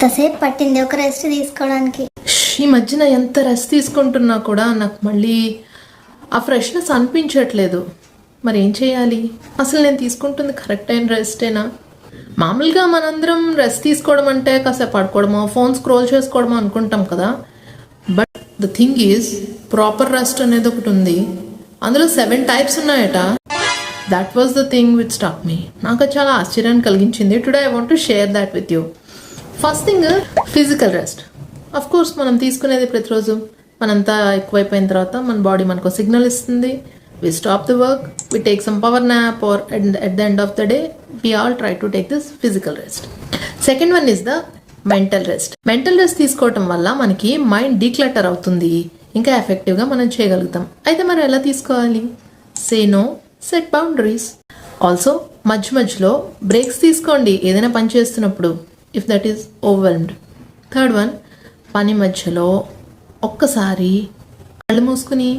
ఇంతసేపు పట్టింది ఒక రెస్ట్ తీసుకోవడానికి. ఈ మధ్యన ఎంత రెస్ట్ తీసుకుంటున్నా కూడా నాకు మళ్ళీ ఆ ఫ్రెష్నెస్ అనిపించట్లేదు. మరి ఏం చేయాలి? అసలు నేను తీసుకుంటుంది కరెక్ట్ అయిన రెస్టేనా? మామూలుగా మనందరం రెస్ట్ తీసుకోవడం అంటే కాసేపు పడుకోవడమో ఫోన్ స్క్రోల్ చేసుకోవడమో అనుకుంటాం కదా. But the thing is proper rest అనేది ఒకటి ఉంది. అందులో 7 టైప్స్ ఉన్నాయట. That was the thing which stuck me. నాకు చాలా ఆశ్చర్యాన్ని కలిగించింది. Today I want to share that with you. First thing physical rest. Of course మనం తీసుకునేది ప్రతిరోజు. మనంతా ఎక్కువైపోయిన తర్వాత మన బాడీ మనకు సిగ్నల్ ఇస్తుంది. We stop the work, we take some power nap, or at the end of the day, we all try to take this physical rest. Second one is the mental rest. Mental rest తీసుకోవటం వల్ల మనకి mind declutter అవుతుంది, ఇంకా ఎఫెక్టివ్గా మనం చేయగలుగుతాం. అయితే మనం ఎలా తీసుకోవాలి? Say no, set boundaries. Also మధ్య మధ్యలో బ్రేక్స్ తీసుకోండి ఏదైనా పని చేస్తున్నప్పుడు, if that is overwhelmed. Third one, పని మధ్యలో ఒక్కసారి కళ్ళు మూసుకుని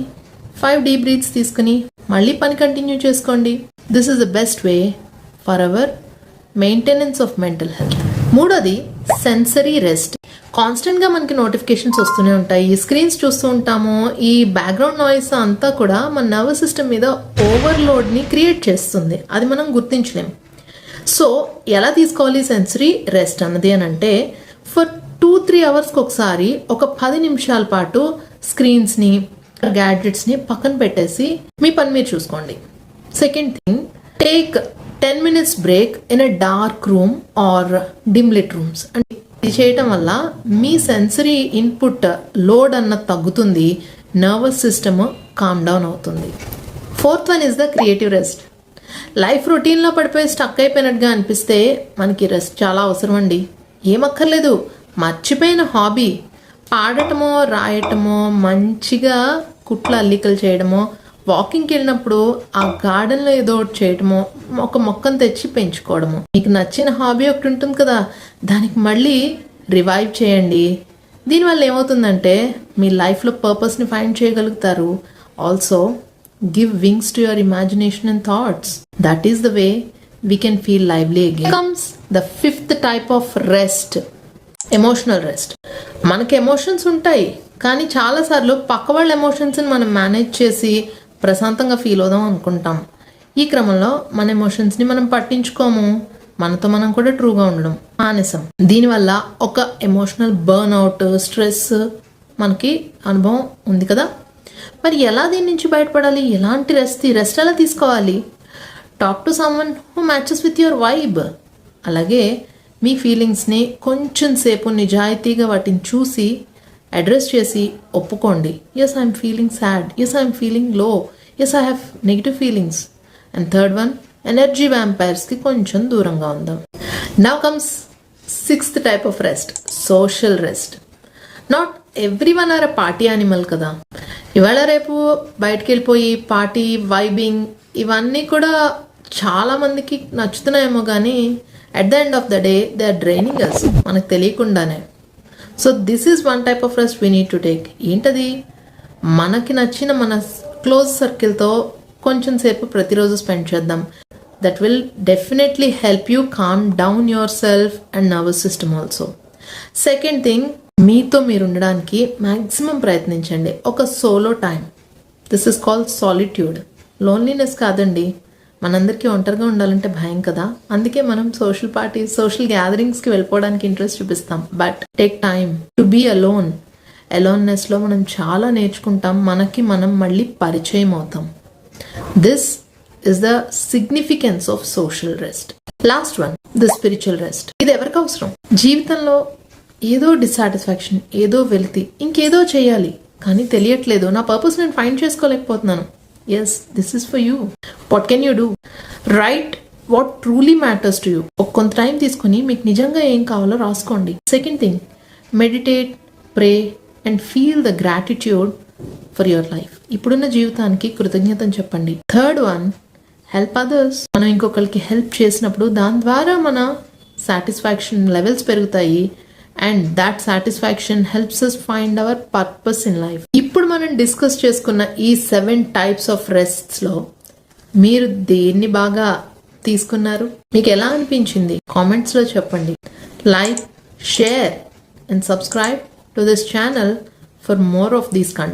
5 డీప్ బ్రీత్స్ తీసుకుని మళ్ళీ పని కంటిన్యూ చేసుకోండి. This is the best way for hour maintenance of mental health. మూడోది సెన్సరీ రెస్ట్. కాన్స్టెంట్గా మనకి నోటిఫికేషన్స్ వస్తూనే ఉంటాయి, స్క్రీన్స్ చూస్తూ ఉంటాము. ఈ బ్యాక్గ్రౌండ్ నాయిస్ అంతా కూడా మన నర్వస్ సిస్టమ్ మీద ఓవర్లోడ్ని క్రియేట్ చేస్తుంది. అది మనం గుర్తించలేం. సో ఎలా తీసుకోవాలి సెన్సరీ రెస్ట్ అన్నది అని అంటే, ఫర్ 2-3 అవర్స్కి ఒకసారి ఒక 10 నిమిషాల పాటు స్క్రీన్స్ని గ్యాడ్జెట్స్ని పక్కన పెట్టేసి మీ పని మీరు చూసుకోండి. Second thing, take 10 minutes break in a dark room or dim lit rooms. అంటే ఇది చేయటం వల్ల మీ సెన్సరీ ఇన్పుట్ లోడ్ అన్నది తగ్గుతుంది, నర్వస్ సిస్టమ్ కామ్ డౌన్ అవుతుంది. Fourth one is the creative rest. Life రొటీన్లో పడిపోయి స్టక్ అయిపోయినట్టుగా అనిపిస్తే మనకి రెస్ట్ చాలా అవసరం అండి. ఏమక్కర్లేదు, మర్చిపోయిన హాబీ పాడటమో రాయటమో, మంచిగా కుట్ల అల్లికలు చేయడమో, వాకింగ్కి వెళ్ళినప్పుడు ఆ గార్డెన్లో ఏదో ఒకటి చేయడమో, ఒక మొక్కను తెచ్చి పెంచుకోవడము. మీకు నచ్చిన హాబీ ఒకటి ఉంటుంది కదా, దానికి మళ్ళీ రివైవ్ చేయండి. దీనివల్ల ఏమవుతుందంటే మీ లైఫ్లో పర్పస్ని ఫైండ్ చేయగలుగుతారు. Also give wings to your imagination and thoughts. That is the way we can feel lively again. Comes the 5th type of rest, emotional rest. మనకి ఎమోషన్స్ ఉంటాయి, కానీ చాలాసార్లు పక్క వాళ్ళ ఎమోషన్స్ని మనం మేనేజ్ చేసి ప్రశాంతంగా ఫీల్ అవుదాం అనుకుంటాం. ఈ క్రమంలో మన ఎమోషన్స్ని మనం పట్టించుకోము, మనతో మనం కూడా ట్రూగా ఉండడం మానేసాం. దీనివల్ల ఒక ఎమోషనల్ బర్న్ అవుట్, స్ట్రెస్ మనకి అనుభవం ఉంది కదా. మరి ఎలా దీని నుంచి బయటపడాలి? ఎలాంటి రెస్ట్ ఎలా తీసుకోవాలి? Talk to someone who matches with your vibe. అలాగే మీ ఫీలింగ్స్ని కొంచెం సేపు నిజాయితీగా వాటిని చూసి అడ్రస్ చేసి ఒప్పుకోండి. Yes I'm feeling sad, yes I'm feeling low, yes I have negative feelings. And third one, energy వ్యాంపైర్స్కి కొంచెం దూరంగా ఉందాం. Now comes 6th type of rest, social rest. Not everyone are a party animal కదా. ఇవాళ రేపు బయటకు వెళ్ళిపోయి party, vibing ఇవన్నీ కూడా చాలా మందికి నచ్చుతున్నాయేమో, కానీ at the end of the day they are draining us మనకు తెలియకుండానే. So this is one type of rest we need to take. ఏంటది? మనకి నచ్చిన మన క్లోజ్ సర్కిల్తో కొంచెం సేపు ప్రతిరోజు స్పెండ్ చేద్దాం. That will definitely help you calm down your self and nervous system also. Second thing, మీతో మీరు ఉండడానికి మ్యాక్సిమం ప్రయత్నించండి. ఒక solo time. This is called solitude. Loneliness కాదండి, మనందరికీ ఒంటరిగా ఉండాలంటే భయం కదా. అందుకే మనం సోషల్ పార్టీస్, సోషల్ గ్యాదరింగ్స్కి వెళ్ళిపోవడానికి ఇంట్రెస్ట్ చూపిస్తాం. But take time to be alone. అలోన్నెస్లో మనం చాలా నేర్చుకుంటాం, మనకి మనం మళ్ళీ పరిచయం అవుతాం. This is the significance of social rest. Last one, the spiritual rest. ఇది ఎవరికి అవసరం? జీవితంలో ఏదో డిస్సాటిస్ఫాక్షన్, ఏదో వెలితి, ఇంకేదో చేయాలి కానీ తెలియట్లేదు, నా పర్పస్ నేను find చేసుకోలేకపోతున్నాను. Yes, this is for you. What can you do? Write what truly matters to you. కొంత టైం తీసుకొని మీకు నిజంగా ఏం కావాలో రాసుకోండి. Second thing, meditate, pray and feel the gratitude for your life. ఇప్పుడున్న జీవితానికి కృతజ్ఞతను చెప్పండి. Third one, help others. మనం ఇంకొకరికి హెల్ప్ చేసినప్పుడు దాని ద్వారా మన సాటిస్ఫాక్షన్ లెవెల్స్ పెరుగుతాయి. And that satisfaction helps us find our purpose in life. ఇప్పుడు మనం డిస్కస్ చేసుకున్న ఈ 7 టైప్స్ ఆఫ్ రెస్ట్స్లో మీరు దేన్ని బాగా తీసుకున్నారు? మీకు ఎలా అనిపించింది? కామెంట్స్లో చెప్పండి. Like, share and subscribe to this channel for more of these content.